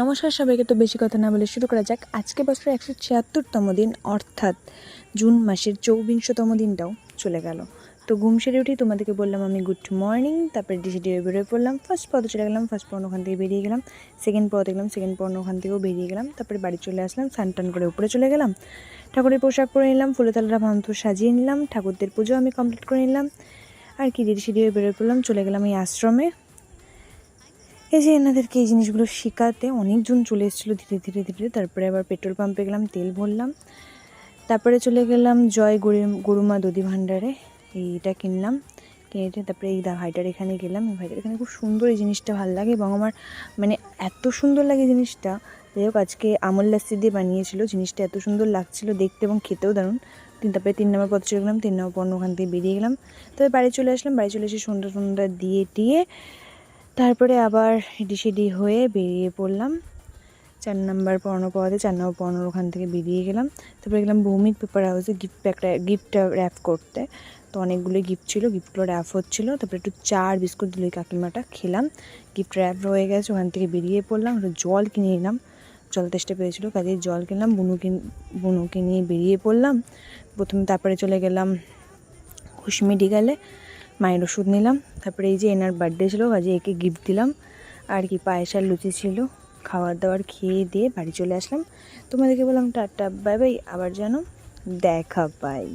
নমস্কার সবাইকে। তো বেশি কথা না বলে শুরু করা যাক। আজকে বছরের 176তম দিন, অর্থাৎ জুন মাসের 24তম দিনটাও চলে গেল। তো ঘুম সেরে উঠি তোমাদেরকে বললাম আমি গুড মর্নিং, তারপরে ডিসি বেরোয় পড়লাম। ফার্স্ট পথে চলে গেলাম, ফার্স্ট পর্ন ওখান থেকে বেরিয়ে গেলাম। সেকেন্ড পথে গেলাম, সেকেন্ড পর্ন ওখান থেকেও বেরিয়ে গেলাম। তারপরে বাড়ি চলে আসলাম, স্নান টান করে উপরে চলে গেলাম, ঠাকুরের পোশাক পরে নিলাম, ফুলে তালরা ভান্ত সাজিয়ে নিলাম, ঠাকুরদের পুজো আমি কমপ্লিট করে নিলাম। আর কি ডিসি বেরোয় পড়লাম, চলে গেলাম এই আশ্রমে। এই যে এনাদেরকে এই জিনিসগুলো শেখাতে অনেকজন চলে এসেছিলো ধীরে ধীরে ধীরে। তারপরে আবার পেট্রোল পাম্পে গেলাম, তেল ভরলাম। তারপরে চলে গেলাম জয় গরুমা দধি ভাণ্ডারে, এইটা কিনলাম। কিনে তারপরে এই ভাইটার এখানে গেলাম। এই ভাইটার এখানে খুব সুন্দর, এই জিনিসটা ভালো লাগে এবং আমার মানে এত সুন্দর লাগে জিনিসটা। যাই হোক, আজকে আমল লাস্সি দিয়ে বানিয়েছিল, জিনিসটা এত সুন্দর লাগছিলো দেখতে এবং খেতেও দারুণ। তারপরে 3 নম্বর পথে চলে গেলাম, 3 নম্বর পণ্য ওখান থেকে বেরিয়ে গেলাম। তবে বাড়ি চলে আসলাম, বাড়ি চলে এসে সন্ধ্যা দিয়ে তারপরে আবার সিডি হয়ে বেরিয়ে পড়লাম 4 নম্বর পর্ণ পাওয়াতে। 4 নম্বর পর্ণর ওখান থেকে বেরিয়ে গেলাম। তারপরে গেলাম ভৌমিক পেপার হাউসে গিফট র্যাপ করতে। তো অনেকগুলোই গিফট ছিল, গিফটগুলো র্যাপ হচ্ছিলো। তারপরে একটু চা আর বিস্কুট দিল কাকিমাটা, খেলাম। গিফট র্যাপ হয়ে গেছে, ওখান থেকে বেরিয়ে পড়লাম। একটু জল কিনে নিলাম, জল তেষ্টা পেয়েছিলো, কাজে জল কিনলাম। বুনুকে নিয়ে বেরিয়ে পড়লাম প্রথমে। তারপরে চলে গেলাম খুশি মেডিকেলে, মায়ের ওষুধ নিলাম। তারপরে এই যে এনার বার্থডে ছিল, কাজে একে গিফট দিলাম। আর কি পায়েস আর লুচি ছিল, খাবার দাবার খেয়ে দিয়ে বাড়ি চলে আসলাম। তোমাদেরকে বললাম টাটা বাই বাই, আবার যেন দেখা পাই।